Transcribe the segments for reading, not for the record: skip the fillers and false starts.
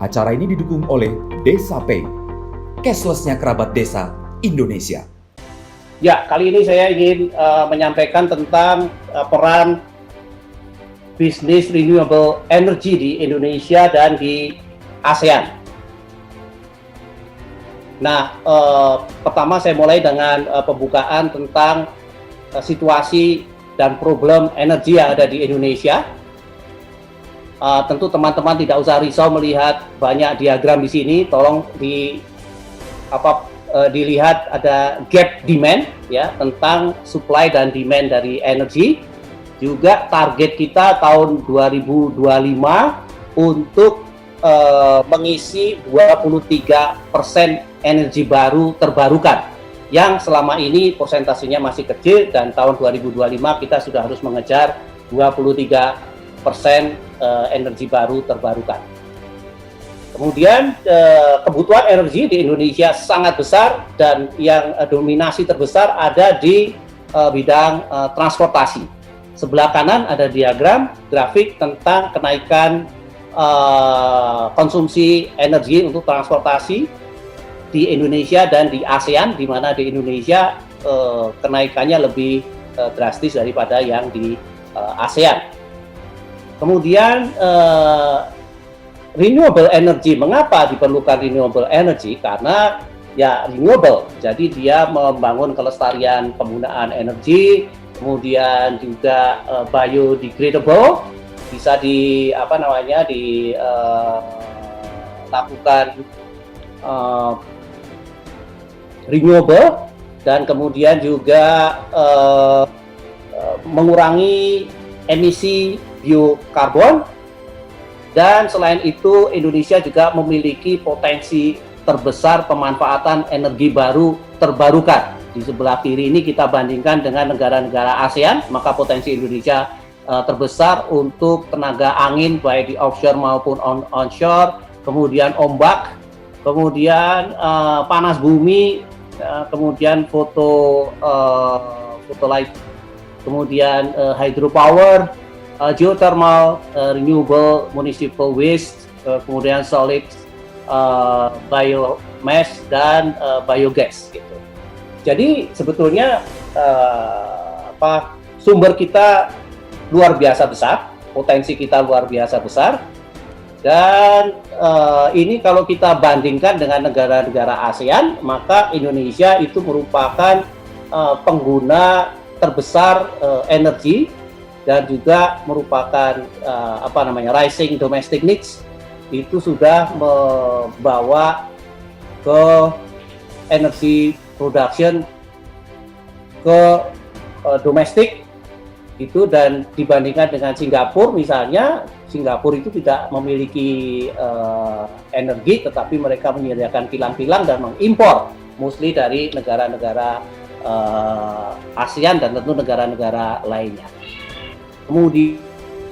Acara ini didukung oleh Desa Pay, cashless-nya kerabat desa Indonesia. Ya, kali ini saya ingin menyampaikan tentang peran bisnis renewable energy di Indonesia dan di ASEAN. Nah, pertama saya mulai dengan pembukaan tentang situasi dan problem energi yang ada di Indonesia. Tentu teman-teman tidak usah risau melihat banyak diagram di sini. Tolong dilihat ada gap demand ya, tentang supply dan demand dari energi. Juga target kita tahun 2025 untuk mengisi 23% energi baru terbarukan, yang selama ini persentasenya masih kecil, dan tahun 2025 kita sudah harus mengejar 23% energi baru terbarukan. Kemudian kebutuhan energi di Indonesia sangat besar, dan yang dominasi terbesar ada di bidang transportasi. Sebelah kanan ada diagram grafik tentang kenaikan konsumsi energi untuk transportasi di Indonesia dan di ASEAN, di mana di Indonesia kenaikannya lebih drastis daripada yang di ASEAN. Kemudian renewable energy, mengapa diperlukan renewable energy? Karena ya renewable, jadi dia membangun kelestarian penggunaan energi, kemudian juga biodegradable, bisa dilakukan renewable, dan kemudian juga mengurangi emisi biokarbon. Dan selain itu Indonesia juga memiliki potensi terbesar pemanfaatan energi baru terbarukan. Di sebelah kiri ini kita bandingkan dengan negara-negara ASEAN, maka potensi Indonesia terbesar untuk tenaga angin baik di offshore maupun onshore, kemudian ombak, kemudian panas bumi, kemudian photovoltaic, kemudian hydropower, geothermal, renewable municipal waste, kemudian solid biomass, dan biogas gitu. Jadi sebetulnya sumber kita luar biasa besar, potensi kita luar biasa besar, dan ini kalau kita bandingkan dengan negara-negara ASEAN, maka Indonesia itu merupakan pengguna terbesar energi, dan juga merupakan rising domestic needs, itu sudah membawa ke energy production ke domestik itu. Dan dibandingkan dengan Singapura misalnya, Singapura itu tidak memiliki energi, tetapi mereka menyediakan kilang-kilang dan mengimpor mostly dari negara-negara ASEAN dan tentu negara-negara lainnya. Kemudian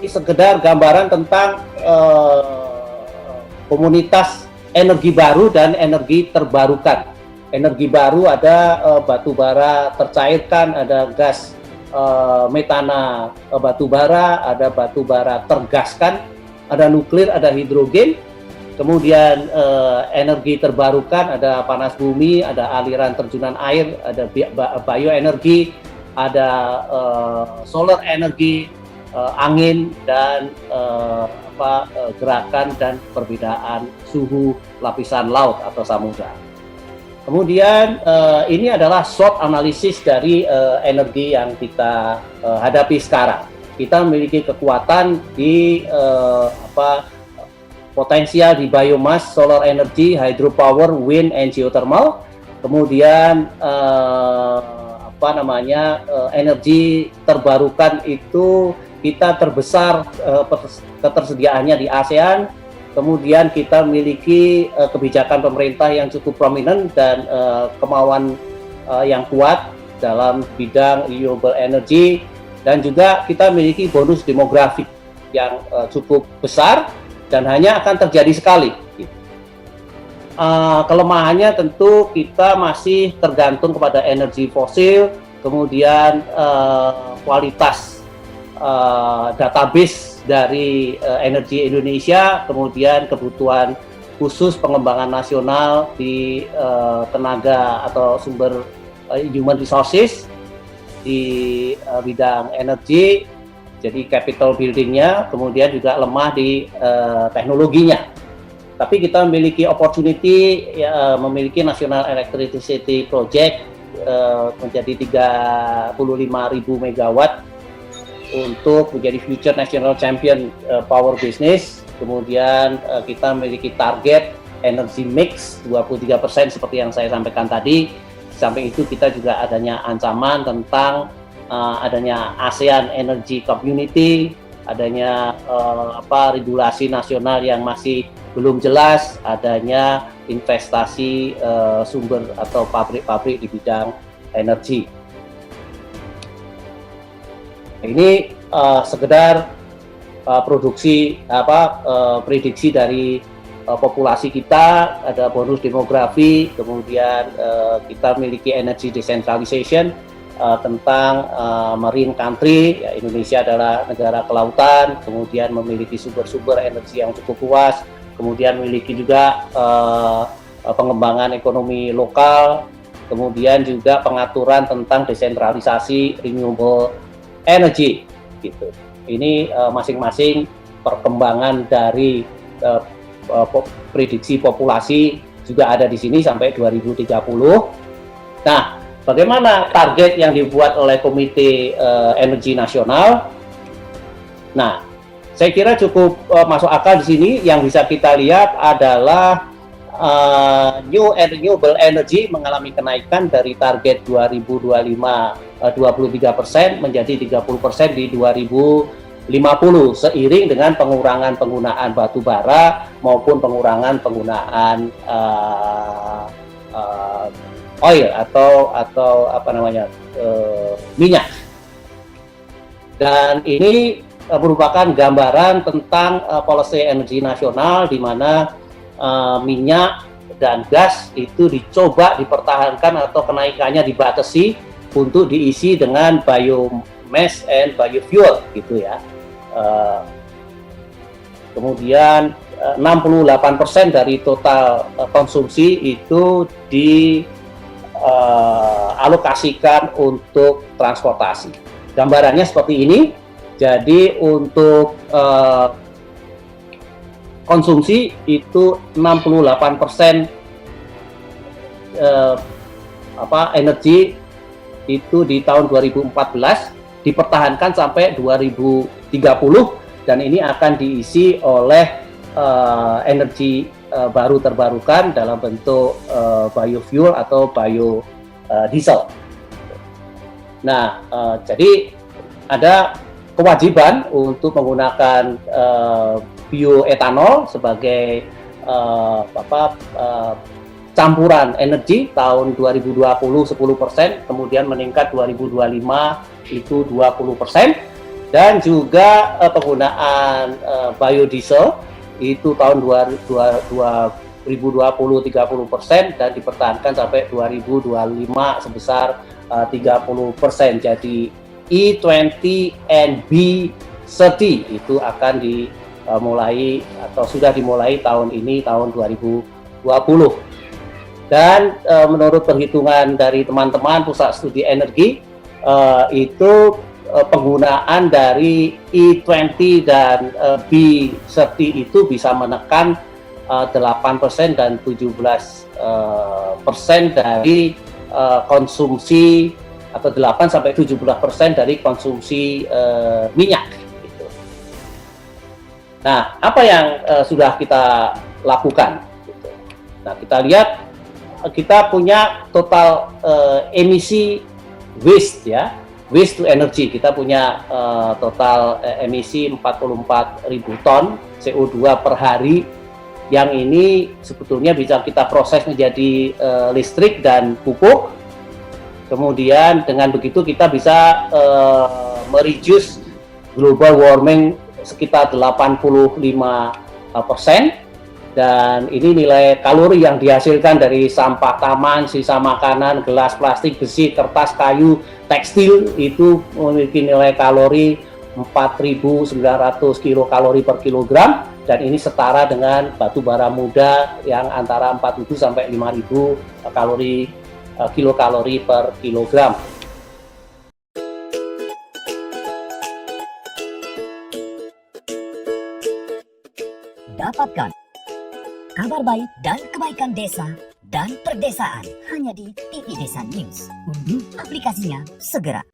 sekedar gambaran tentang komunitas energi baru dan energi terbarukan. Energi baru ada batu bara tercairkan, ada gas metana batu bara, ada batu bara tergaskan, ada nuklir, ada hidrogen. Kemudian energi terbarukan ada panas bumi, ada aliran terjunan air, ada bioenergi, ada solar energi, angin, dan gerakan dan perbedaan suhu lapisan laut atau samudra. Kemudian ini adalah SWOT analisis dari energi yang kita hadapi sekarang. Kita memiliki kekuatan di potensial di biomass, solar energy, hydropower, wind, and geothermal. Kemudian energi terbarukan itu kita terbesar ketersediaannya di ASEAN. Kemudian kita memiliki kebijakan pemerintah yang cukup prominent dan kemauan yang kuat dalam bidang renewable energy, dan juga kita memiliki bonus demografik yang cukup besar dan hanya akan terjadi sekali. Kelemahannya tentu kita masih tergantung kepada energi fosil, kemudian kualitas database dari energi Indonesia, kemudian kebutuhan khusus pengembangan nasional di tenaga atau sumber human resources di bidang energi, jadi capital building-nya, kemudian juga lemah di teknologinya. Tapi kita memiliki opportunity, memiliki National Electricity Project menjadi 35.000 megawatt untuk menjadi future national champion power business. Kemudian kita memiliki target energy mix 23% seperti yang saya sampaikan tadi. Samping itu kita juga adanya ancaman tentang adanya ASEAN Energy Community, adanya regulasi nasional yang masih belum jelas, adanya investasi sumber atau pabrik-pabrik di bidang energi. Ini sekedar prediksi dari populasi kita, ada bonus demografi, kemudian kita memiliki energy decentralization tentang marine country, ya, Indonesia adalah negara kelautan, kemudian memiliki sumber-sumber energi yang cukup luas, kemudian memiliki juga pengembangan ekonomi lokal, kemudian juga pengaturan tentang desentralisasi renewable energy, gitu. Ini masing-masing perkembangan dari prediksi populasi juga ada di sini sampai 2030. Nah, bagaimana target yang dibuat oleh Komite Energi Nasional? Nah, saya kira cukup masuk akal di sini. Yang bisa kita lihat adalah new renewable energy mengalami kenaikan dari target 2025 23% menjadi 30% di 2050 seiring dengan pengurangan penggunaan batu bara maupun pengurangan penggunaan oil atau minyak. Dan ini merupakan gambaran tentang policy energi nasional di mana minyak dan gas itu dicoba dipertahankan atau kenaikannya dibatasi untuk diisi dengan biomass and biofuel, gitu ya. Kemudian 68% dari total konsumsi itu dialokasikan untuk transportasi. Gambarannya seperti ini. Jadi untuk konsumsi itu 68% energi itu di tahun 2014 dipertahankan sampai 2030 dan ini akan diisi oleh energi baru terbarukan dalam bentuk biofuel atau biodiesel. Nah, jadi ada kewajiban untuk menggunakan bioetanol sebagai campuran energi tahun 2020 10%, kemudian meningkat 2025 itu 20%, dan juga penggunaan biodiesel itu tahun 2020 30% dan dipertahankan sampai 2025 sebesar 30%. Jadi E20 and B30 itu akan dimulai atau sudah dimulai tahun ini, tahun 2020. Dan menurut perhitungan dari teman-teman Pusat Studi Energi, itu penggunaan dari E20 dan B30 itu bisa menekan 8% dan 17% dari konsumsi atau 8-17% dari konsumsi minyak. Gitu. Nah, apa yang sudah kita lakukan? Gitu. Nah, kita lihat kita punya total emisi waste, ya, waste to energy. Kita punya total emisi 44.000 ton CO2 per hari. Yang ini sebetulnya bisa kita proses menjadi listrik dan pupuk. Kemudian dengan begitu kita bisa mereduce global warming sekitar 85%. Dan ini nilai kalori yang dihasilkan dari sampah taman, sisa makanan, gelas plastik, besi, kertas, kayu, tekstil itu memiliki nilai kalori 4.900 kilokalori per kilogram. dan ini setara dengan batu bara muda yang antara 4.000 sampai 5.000 kilokalori per kilogram. Dapatkan kabar baik dan kebaikan desa dan perdesaan hanya di TV Desa News. Unduh aplikasinya segera.